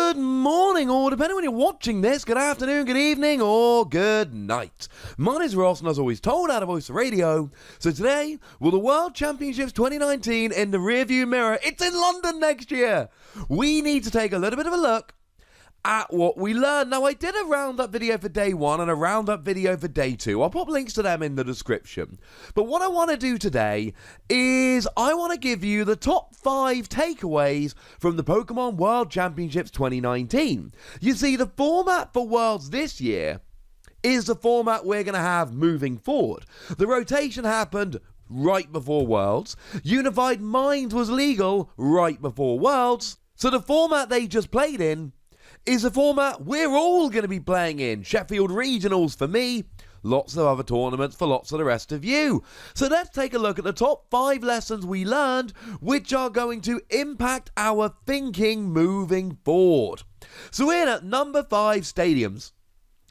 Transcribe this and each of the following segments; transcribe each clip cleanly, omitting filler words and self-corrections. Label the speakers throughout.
Speaker 1: Good morning, or depending when you're watching this, good afternoon, good evening, or good night. My name's Ross, and as always told out of Voice Radio. So today, with the World Championships 2019 in the rearview mirror, it's in London next year. We need to take a little bit of a look at what we learned. Now, I did a roundup video for day one and a roundup video for day two. I'll pop links to them in the description. But what I want to do today is I want to give you the top 5 takeaways from the Pokemon World Championships 2019. You see, the format for Worlds this year is the format we're going to have moving forward. The rotation happened right before Worlds. Unified Minds was legal right before Worlds. So the format they just played in is a format we're all going to be playing in. Sheffield Regionals for me, lots of other tournaments for lots of the rest of you. So let's take a look at the top 5 lessons we learned, which are going to impact our thinking moving forward. So in at number 5, stadiums.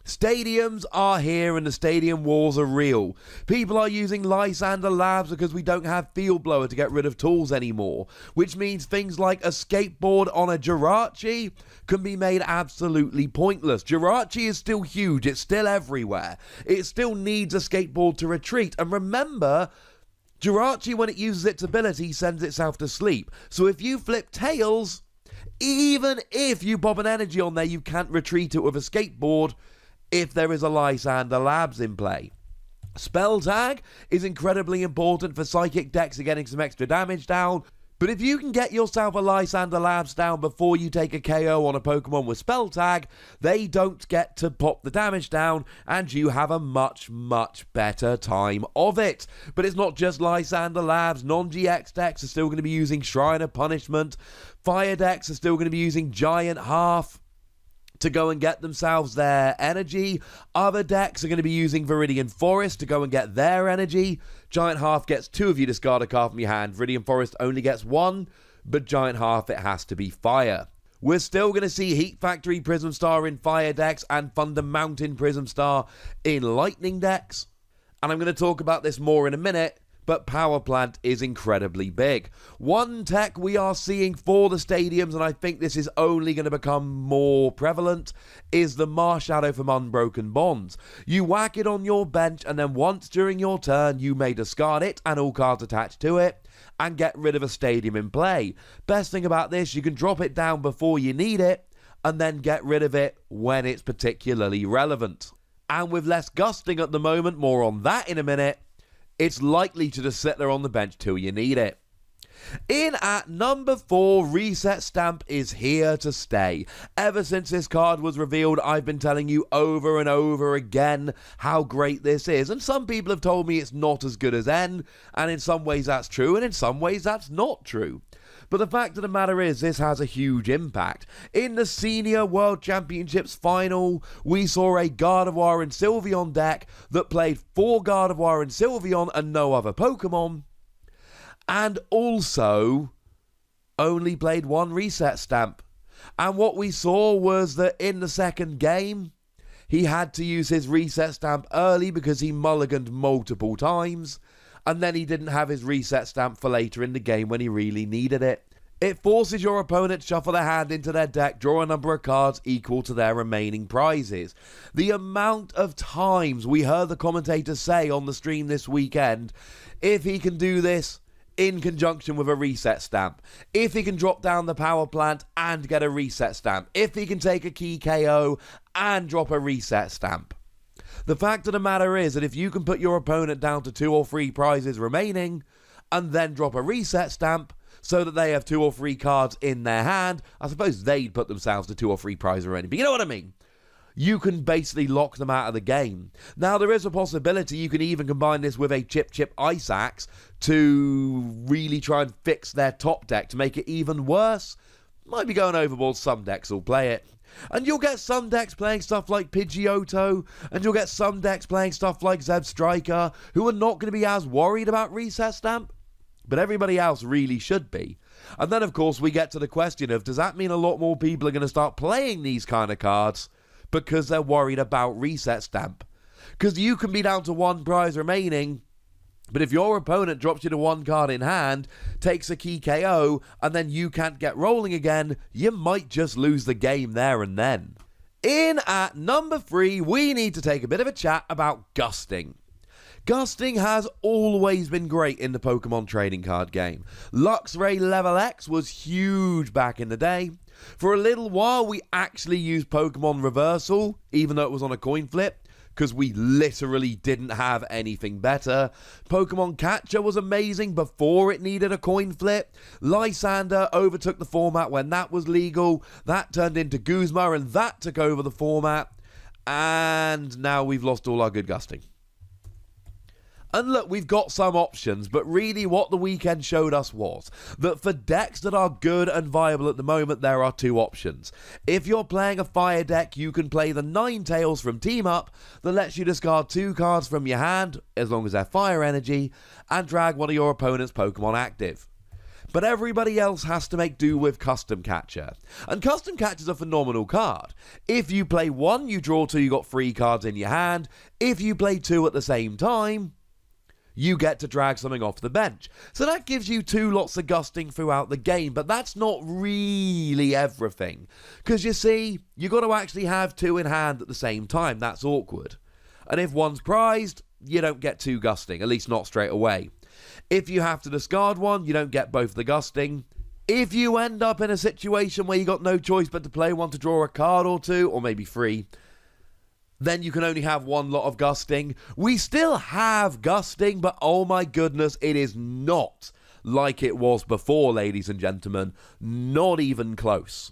Speaker 1: Stadiums are here and the stadium wars are real. People are using Lysander Labs because we don't have Field Blower to get rid of tools anymore, which means things like a skateboard on a Jirachi can be made absolutely pointless. Jirachi is still huge, it's still everywhere. It still needs a skateboard to retreat. And remember, Jirachi, when it uses its ability, sends itself to sleep. So if you flip tails, even if you pop an energy on there, you can't retreat it with a skateboard if there is a Lysander Labs in play. Spell Tag is incredibly important for Psychic decks are getting some extra damage down, but if you can get yourself a Lysander Labs down before you take a KO on a Pokemon with Spell Tag, they don't get to pop the damage down, and you have a much, much better time of it. But it's not just Lysander Labs. Non-GX decks are still going to be using Shrine of Punishment. Fire decks are still going to be using Giant Half to go and get themselves their energy. Other decks are going to be using Viridian Forest to go and get their energy. Giant Half gets 2 if you discard a card from your hand. Viridian Forest only gets 1, but Giant Half, it has to be fire. We're still going to see Heat Factory Prism Star in fire decks and Thunder Mountain Prism Star in lightning decks. And I'm going to talk about this more in a minute, but Power Plant is incredibly big. One tech we are seeing for the stadiums, and I think this is only going to become more prevalent, is the Marshadow from Unbroken Bonds. You whack it on your bench, and then once during your turn, you may discard it and all cards attached to it, and get rid of a stadium in play. Best thing about this, you can drop it down before you need it, and then get rid of it when it's particularly relevant. And with less gusting at the moment, more on that in a minute, it's likely to just sit there on the bench till you need it. In at number 4, Reset Stamp is here to stay. Ever since this card was revealed, I've been telling you over and over again how great this is. And some people have told me it's not as good as N, and in some ways that's true, and in some ways that's not true. But the fact of the matter is, this has a huge impact. In the Senior World Championships final, we saw a Gardevoir and Sylveon deck that played 4 Gardevoir and Sylveon and no other Pokemon, and also only played 1 Reset Stamp. And what we saw was that in the second game, he had to use his Reset Stamp early because he mulliganed multiple times, and then he didn't have his Reset Stamp for later in the game when he really needed it. It forces your opponent to shuffle their hand into their deck, draw a number of cards equal to their remaining prizes. The amount of times we heard the commentators say on the stream this weekend, if he can do this in conjunction with a Reset Stamp, if he can drop down the Power Plant and get a Reset Stamp, if he can take a key KO and drop a Reset Stamp. The fact of the matter is that if you can put your opponent down to 2 or 3 prizes remaining and then drop a Reset Stamp so that they have 2 or 3 cards in their hand, I suppose they'd put themselves to 2 or 3 prizes already, but you know what I mean? You can basically lock them out of the game. Now, there is a possibility you can even combine this with a Chip Ice Axe to really try and fix their top deck to make it even worse. Might be going overboard, some decks will play it. And you'll get some decks playing stuff like Pidgeotto, and you'll get some decks playing stuff like Zeb Striker, who are not going to be as worried about Reset Stamp, but everybody else really should be. And then, of course, we get to the question of, does that mean a lot more people are going to start playing these kind of cards because they're worried about Reset Stamp? Because you can be down to 1 prize remaining But if your opponent drops you to 1 card in hand, takes a key KO, and then you can't get rolling again, you might just lose the game there and then. In at number 3, we need to take a bit of a chat about Gusting. Gusting has always been great in the Pokemon trading card game. Luxray Level X was huge back in the day. For a little while, we actually used Pokemon Reversal, even though it was on a coin flip, because we literally didn't have anything better. Pokemon Catcher was amazing before it needed a coin flip. Lysander overtook the format when that was legal. That turned into Guzma, and that took over the format. And now we've lost all our good Gusting. And look, we've got some options, but really what the weekend showed us was that for decks that are good and viable at the moment, there are 2 options. If you're playing a fire deck, you can play the Ninetales from Team Up that lets you discard 2 cards from your hand, as long as they're fire energy, and drag one of your opponent's Pokemon active. But everybody else has to make do with Custom Catcher. And Custom Catcher's a phenomenal card. If you play 1, you draw 2, you got 3 cards in your hand. If you play 2 at the same time, you get to drag something off the bench. So that gives you 2 lots of Gusting throughout the game, but that's not really everything. Because you see, you got to actually have 2 in hand at the same time. That's awkward. And if one's prized, you don't get 2 Gusting, at least not straight away. If you have to discard 1, you don't get both the Gusting. If you end up in a situation where you got no choice but to play 1 to draw a card or 2, or maybe 3, then you can only have 1 lot of Gusting. We still have Gusting, but oh my goodness, it is not like it was before, ladies and gentlemen. Not even close.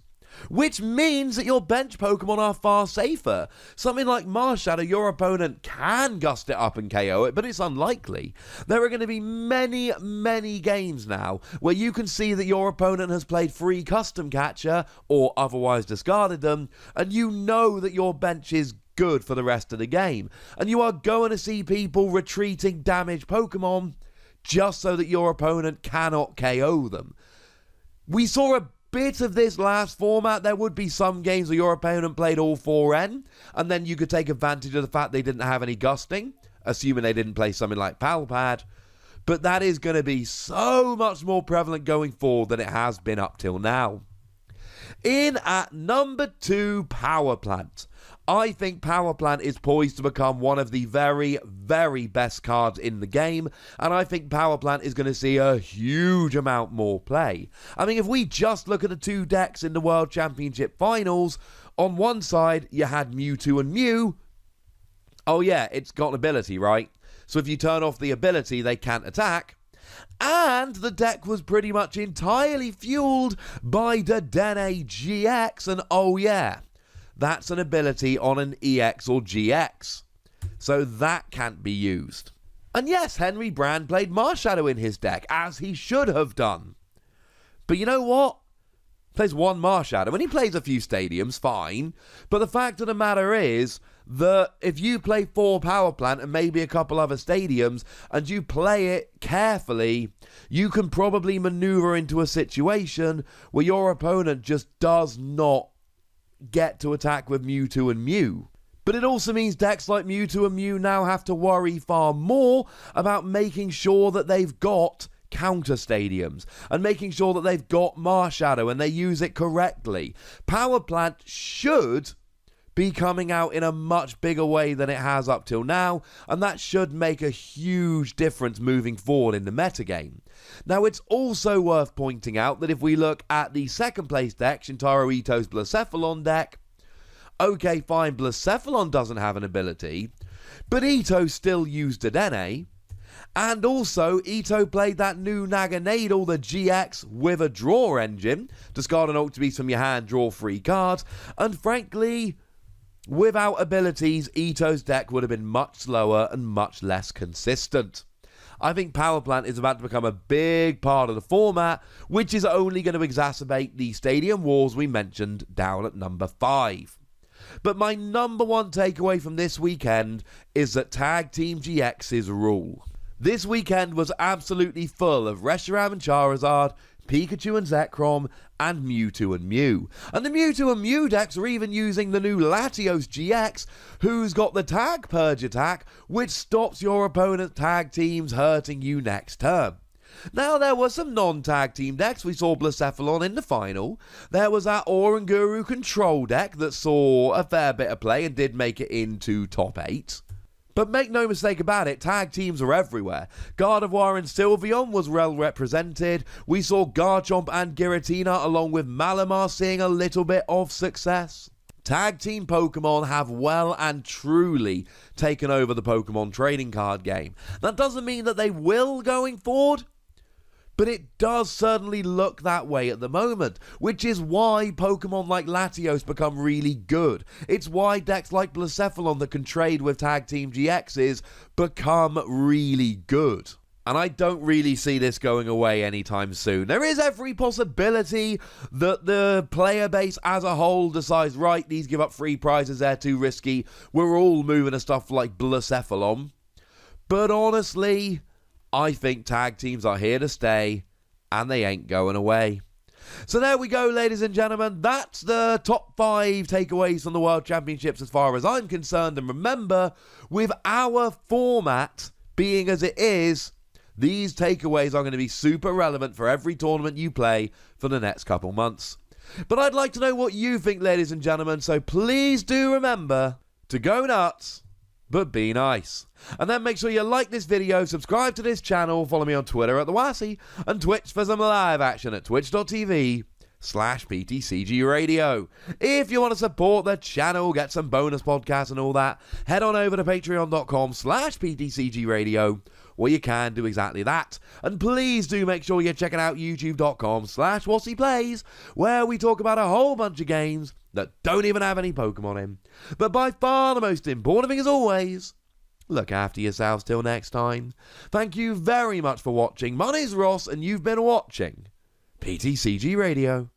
Speaker 1: Which means that your bench Pokemon are far safer. Something like Marshadow, your opponent can gust it up and KO it, but it's unlikely. There are going to be many, many games now where you can see that your opponent has played 3 Custom Catcher or otherwise discarded them, and you know that your bench is good for the rest of the game. And you are going to see people retreating damaged Pokemon just so that your opponent cannot KO them. We saw a bit of this last format. There would be some games where your opponent played all 4N, and then you could take advantage of the fact they didn't have any Gusting, assuming they didn't play something like Palpad. But that is going to be so much more prevalent going forward than it has been up till now. In at number 2, Power Plant. I think Power Plant is poised to become one of the very, very best cards in the game, and I think Power Plant is going to see a huge amount more play. I mean, if we just look at the 2 decks in the World Championship Finals, on one side you had Mewtwo and Mew. Oh yeah, it's got an ability, right? So if you turn off the ability, they can't attack. And the deck was pretty much entirely fueled by the Dedenne GX, and oh yeah, that's an ability on an EX or GX. So that can't be used. And yes, Henry Brand played Marshadow in his deck, as he should have done. But you know what? Plays 1 Marshadow, and he plays a few stadiums, fine. But the fact of the matter is that if you play 4 Power Plant and maybe a couple other stadiums, and you play it carefully, you can probably maneuver into a situation where your opponent just does not get to attack with Mewtwo and Mew. But it also means decks like Mewtwo and Mew now have to worry far more about making sure that they've got counter stadiums and making sure that they've got Marshadow and they use it correctly. Power Plant should be coming out in a much bigger way than it has up till now, and that should make a huge difference moving forward in the metagame. Now, it's also worth pointing out that if we look at the second place deck, Shintaro Ito's Blacephalon deck, okay, fine, Blacephalon doesn't have an ability, but Ito still used Dedenne, and also Ito played that new Naganadel, the GX, with a draw engine, discard an Ultra Beast from your hand, draw 3 cards, and frankly, without abilities, Ito's deck would have been much slower and much less consistent. I think Power Plant is about to become a big part of the format, which is only going to exacerbate the stadium wars we mentioned down at number 5. But my number 1 takeaway from this weekend is that Tag Team GX's rule. This weekend was absolutely full of Reshiram and Charizard, Pikachu and Zekrom, and Mewtwo and Mew. And the Mewtwo and Mew decks are even using the new Latios GX, who's got the Tag Purge attack, which stops your opponent's tag teams hurting you next turn. Now, there were some non-tag team decks. We saw Blacephalon in the final. There was that Oranguru control deck that saw a fair bit of play and did make it into top 8. But make no mistake about it, tag teams are everywhere. Gardevoir and Sylveon was well represented. We saw Garchomp and Giratina along with Malamar seeing a little bit of success. Tag team Pokemon have well and truly taken over the Pokemon trading card game. That doesn't mean that they will going forward, but it does certainly look that way at the moment, which is why Pokemon like Latios become really good. It's why decks like Blacephalon that can trade with Tag Team GXs become really good. And I don't really see this going away anytime soon. There is every possibility that the player base as a whole decides, right, these give up free prizes, they're too risky. We're all moving to stuff like Blacephalon. But honestly, I think tag teams are here to stay, and they ain't going away. So there we go, ladies and gentlemen. That's the top 5 takeaways from the World Championships as far as I'm concerned. And remember, with our format being as it is, these takeaways are going to be super relevant for every tournament you play for the next couple months. But I'd like to know what you think, ladies and gentlemen, so please do remember to go nuts, but be nice. And then make sure you like this video, subscribe to this channel, follow me on Twitter at TheWassy, and Twitch for some live action at twitch.tv/PTCGRadio. If you want to support the channel, get some bonus podcasts and all that, head on over to patreon.com/PTCGRadio, where you can do exactly that. And please do make sure you're checking out youtube.com/WassyPlays, where we talk about a whole bunch of games that don't even have any Pokemon in. But by far the most important thing, as always, look after yourselves till next time. Thank you very much for watching. My name's Ross, and you've been watching PTCG Radio.